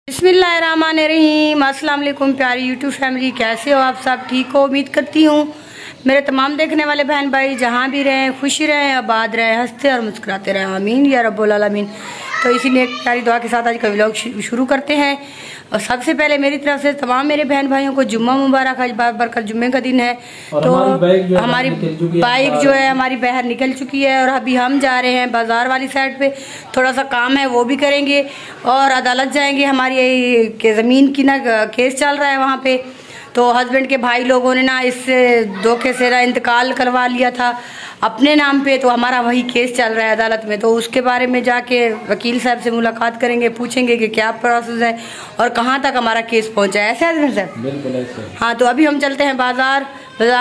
बिस्मिल्लाहिर्रहमानिर्रहीम। अस्सलाम वालेकुम प्यारी यूट्यूब फैमिली, कैसे हो आप सब? ठीक हो? उम्मीद करती हूँ मेरे तमाम देखने वाले बहन भाई जहाँ भी रहें खुशी रहें, आबाद रहें, हंसते और मुस्कुराते रहें, आमीन या रब्बुल आलमीन। तो इसी ने एक प्यारी दुआ के साथ आज का व्लॉग शुरू करते हैं। और सबसे पहले मेरी तरफ से तमाम मेरे बहन भाइयों को जुम्मा मुबारक। आज बरकत जुम्मे का दिन है। तो हमारी बाइक जो है हमारी बाहर निकल चुकी है और अभी हम जा रहे हैं बाजार वाली साइड पे, थोड़ा सा काम है वो भी करेंगे और अदालत जाएंगे। हमारी ज़मीन की ना केस चल रहा है वहाँ पे, तो हस्बैंड के भाई लोगों ने ना इससे धोखे से ना इंतकाल करवा लिया था अपने नाम पे, तो हमारा वही केस चल रहा है अदालत में। तो उसके बारे में जाके वकील साहब से मुलाकात करेंगे, पूछेंगे कि क्या प्रोसेस है और कहाँ तक हमारा केस पहुँचा है। ऐसे हस्बैंड साहब? बिल्कुल ऐसे। हाँ, तो अभी हम चलते हैं बाजार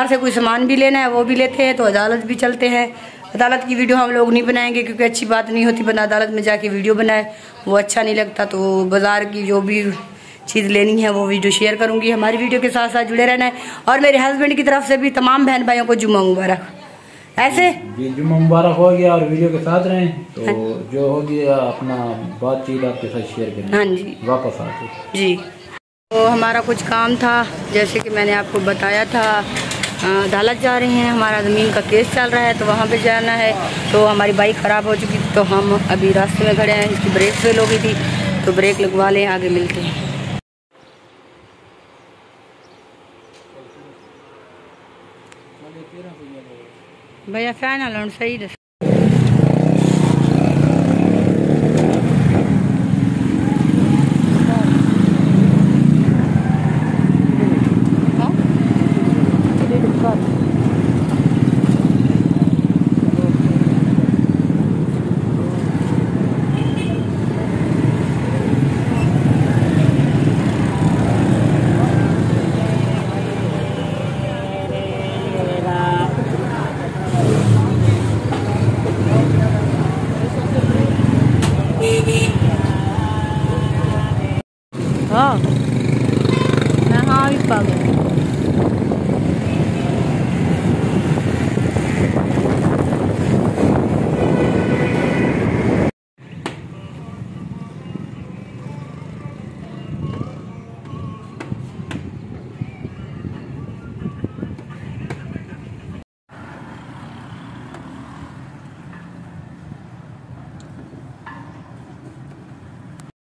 से कोई सामान भी लेना है वो भी लेते हैं, तो अदालत भी चलते हैं। अदालत की वीडियो हम लोग नहीं बनाएंगे क्योंकि अच्छी बात नहीं होती, बंदा अदालत में जाके वीडियो बनाए वो अच्छा नहीं लगता। तो बाजार की जो भी चीज़ लेनी है वो वीडियो शेयर करूंगी। हमारी वीडियो के साथ साथ जुड़े रहना है। और मेरे हस्बैंड की तरफ से भी तमाम बहन भाइयों को जुम्मा मुबारक। ऐसे जुम्मा मुबारक हो गया और वीडियो के साथ रहें। तो जो हो गया अपना बातचीत आपके साथ शेयर करें। हाँ जी, वापस आते जी। तो हमारा कुछ काम था, जैसे कि मैंने आपको बताया था, अदालत जा रहे हैं, हमारा ज़मीन का केस चल रहा है तो वहाँ पे जाना है। तो हमारी बाइक ख़राब हो चुकी थी तो हम अभी रास्ते में खड़े हैं, इसकी ब्रेक फेल हो गई थी तो ब्रेक लगवा लें, आगे मिलते हैं। भैया फैन अलाउंड सही दस हाँ मैं हाँ भी पागल।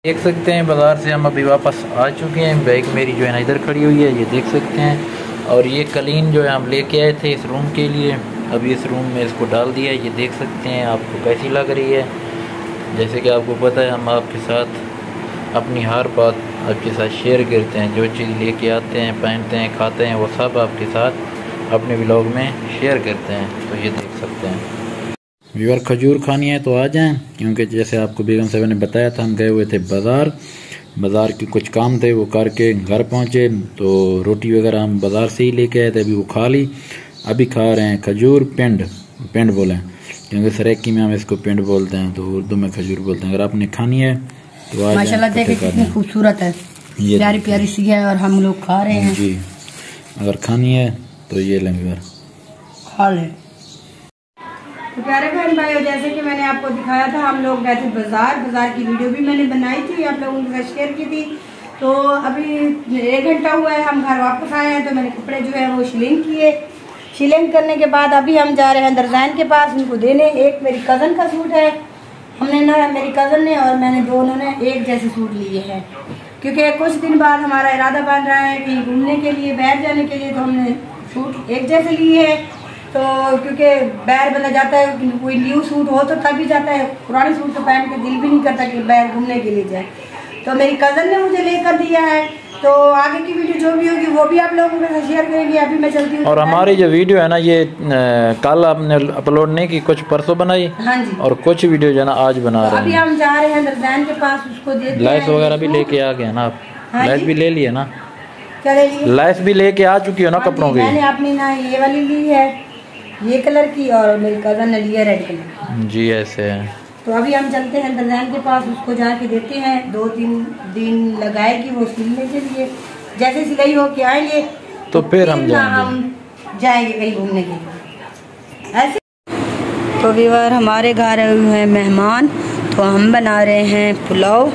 देख सकते हैं बाज़ार से हम अभी वापस आ चुके हैं। बाइक मेरी जो है ना इधर खड़ी हुई है, ये देख सकते हैं। और ये कलीन जो है हम लेके आए थे इस रूम के लिए, अभी इस रूम में इसको डाल दिया है। ये देख सकते हैं आपको कैसी लग रही है। जैसे कि आपको पता है हम आपके साथ अपनी हर बात आपके साथ शेयर करते हैं, जो चीज़ लेके आते हैं, पहनते हैं, खाते हैं, वो सब आपके साथ अपने व्लॉग में शेयर करते हैं। तो ये देख सकते हैं। व्यूअर खजूर खानी है तो आ जाएं, क्योंकि जैसे आपको बेगम साहब ने बताया था हम गए हुए थे बाज़ार के कुछ काम थे वो करके घर पहुंचे। तो रोटी वगैरह हम बाज़ार से ही लेके आए थे, अभी वो खा ली। अभी खा रहे हैं खजूर पिंड बोले हैं, क्योंकि सरेकी में हम इसको पिंड बोलते हैं, तो उर्दू में खजूर बोलते हैं। अगर आपने खानी है तो आ माशाल्लाह देखिए कितनी खूबसूरत है, प्यारी प्यारी सी है और हम लोग खा रहे हैं जी। अगर खानी है तो ये लें व्यूअर, खा लें। तो प्यारे बहन भाइयों, जैसे कि मैंने आपको दिखाया था हम लोग गए थे बाजार की वीडियो भी मैंने बनाई थी, आप लोगों के साथ शेयर की थी। तो अभी 1 घंटा हुआ है हम घर वापस आए हैं, तो मैंने कपड़े जो है वो शिलिंग किए। शिलिंग करने के बाद अभी हम जा रहे हैं दरजाइन के पास उनको देने। एक मेरी कज़न का सूट है, हमने ना मेरी कज़न ने और मैंने दोनों ने एक जैसे सूट लिए हैं, क्योंकि कुछ दिन बाद हमारा इरादा बन रहा है कि घूमने के लिए बाहर जाने के लिए, तो हमने सूट एक जैसे लिए हैं। तो क्योंकि बाहर बंदा जाता है, कोई न्यू सूट हो तो तभी जाता है, पुराने सूट तो पहन के दिल भी नहीं करता कि बाहर घूमने के लिए जाए। तो मेरी कज़न ने मुझे लेकर दिया है, तो आगे की वीडियो जो भी होगी वो भी आप लोगों के साथ शेयर करेंगे। अभी मैं चलती हूँ। और हमारी जो वीडियो है ना ये कल आपने अपलोड नहीं की, कुछ परसों बनाई। हाँ जी। और कुछ वीडियो जो है ना आज बना रहे हैं। अभी हम जा रहे हैं दरजान के पास, उसको देते हैं। लैस वगैरह भी लेके आ गए ना आप? लैस भी ले लिए ना? क्या ले लिए? लैस भी लेके आ चुकी हो ना कपड़ों की? मैंने अपनी ना ये वाली ली है, ये कलर की, और मेरी कज़न ने लिया रेड कलर जी। ऐसे है तो अभी हम चलते हैं दरजैन के पास, उसको जाके देते हैं, 2-3 दिन लगाएगी वो सिलने के लिए। जैसे सिलाई हो के आएंगे तो फिर हम जाएंगे कहीं घूमने के लिए ऐसे। तो व्यूअर हमारे घर आए हुए हैं मेहमान, तो हम बना रहे हैं पुलाव।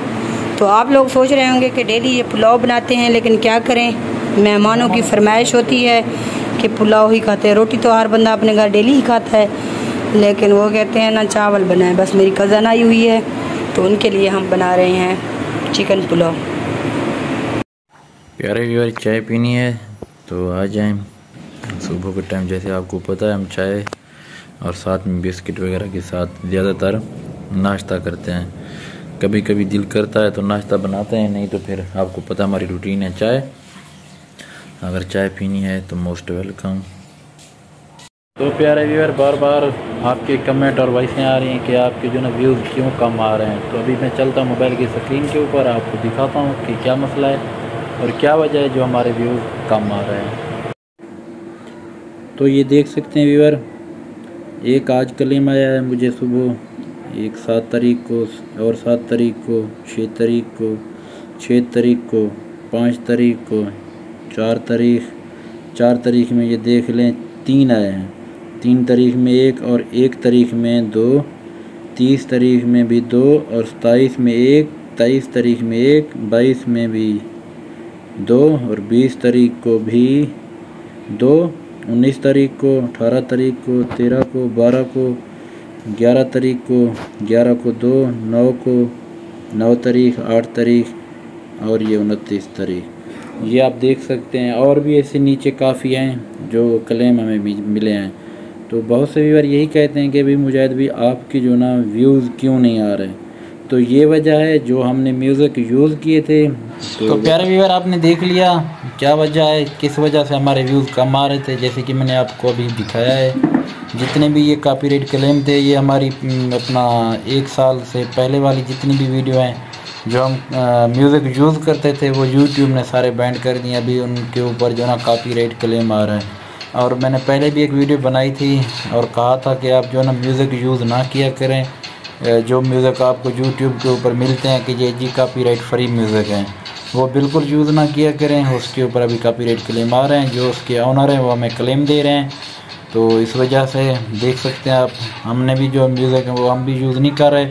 तो आप लोग सोच रहे होंगे कि डेली ये पुलाव बनाते हैं, लेकिन क्या करें, मेहमानों की फरमाइश होती है कि पुलाव ही खाते हैं। रोटी तो हर बंदा अपने घर डेली ही खाता है, लेकिन वो कहते हैं ना चावल बनाए। बस मेरी कज़न आई हुई है तो उनके लिए हम बना रहे हैं चिकन पुलाव। प्यारे व्यूअर, चाय पीनी है तो आ जाएं। सुबह के टाइम जैसे आपको पता है हम चाय और साथ में बिस्किट वगैरह के साथ ज़्यादातर नाश्ता करते हैं। कभी कभी दिल करता है तो नाश्ता बनाते हैं, नहीं तो फिर आपको पता हमारी रूटीन है चाय। अगर चाय पीनी है तो मोस्ट वेलकम। तो प्यारे व्यूअर, बार बार आपके कमेंट और वॉइसें आ रही हैं कि आपके जो ना व्यूज़ क्यों कम आ रहे हैं। तो अभी मैं चलता हूँ मोबाइल की स्क्रीन के ऊपर, आपको दिखाता हूँ कि क्या मसला है और क्या वजह है जो हमारे व्यूज़ कम आ रहे हैं। तो ये देख सकते हैं व्यूअर, एक आज क्लेम आया है मुझे सुबह, एक 7 तारीख को और 7 तारीख को, 6 तारीख को, 6 तारीख को, 5 तारीख को, 4 तारीख में ये देख लें 3 आए हैं। 3 तारीख में 1 और 1 तारीख में 2, 30 तारीख में भी 2 और 27 में 1, 23 तारीख में 1, 22 में भी 2 और 20 तारीख को भी 2, 19 तारीख को, 18 तारीख को, 13 को, 12 को, 11 तारीख को, 11 को 2, 9 को, 9 तारीख, 8 तारीख और ये 29 तारीख। ये आप देख सकते हैं। और भी ऐसे नीचे काफ़ी हैं जो क्लेम हमें मिले हैं। तो बहुत से व्यूअर यही कहते हैं कि भाई मुजाहिद भी आपकी जो ना व्यूज़ क्यों नहीं आ रहे। तो ये वजह है जो हमने म्यूज़िक यूज़ किए थे। तो प्यारे व्यूअर, आपने देख लिया क्या वजह है, किस वजह से हमारे व्यूज़ कम आ रहे थे। जैसे कि मैंने आपको अभी दिखाया है, जितने भी ये कॉपीराइट क्लेम थे ये हमारी अपना 1 साल से पहले वाली जितनी भी वीडियो हैं जो हम म्यूज़िक यूज़ करते थे वो यूट्यूब ने सारे बैंड कर दिए। अभी उनके ऊपर जो ना कॉपीराइट क्लेम आ रहा है। और मैंने पहले भी एक वीडियो बनाई थी और कहा था कि आप जो ना म्यूज़िक यूज़ ना किया करें, जो म्यूज़िक आपको यूट्यूब के ऊपर मिलते हैं कि ये जी कॉपीराइट फ्री म्यूज़िक हैं, वो बिल्कुल यूज़ ना किया करें। उसके ऊपर अभी कॉपीराइट क्लेम आ रहे हैं, जो उसके ऑनर हैं वो हमें क्लेम दे रहे हैं। तो इस वजह से देख सकते हैं आप, हमने भी जो म्यूज़िक है वो हम भी यूज़ नहीं कर रहे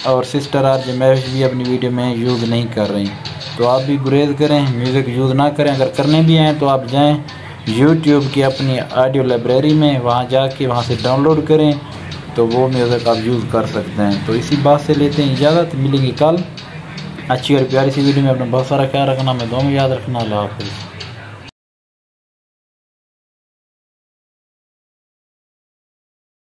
और सिस्टर आरजे महविश भी अपनी वीडियो में यूज़ नहीं कर रही। तो आप भी गुरेज करें, म्यूज़िक यूज़ ना करें। अगर करने भी हैं तो आप जाएं यूट्यूब की अपनी ऑडियो लाइब्रेरी में, वहाँ जाके वहाँ से डाउनलोड करें तो वो म्यूज़िक आप यूज़ कर सकते हैं। तो इसी बात से लेते हैं इजाज़त, मिलेंगे कल अच्छी और प्यारी सी वीडियो में। अपना बहुत सारा ख्याल रखना, मैं दुआ में याद रखना। अल्लाह हाफ़िज़।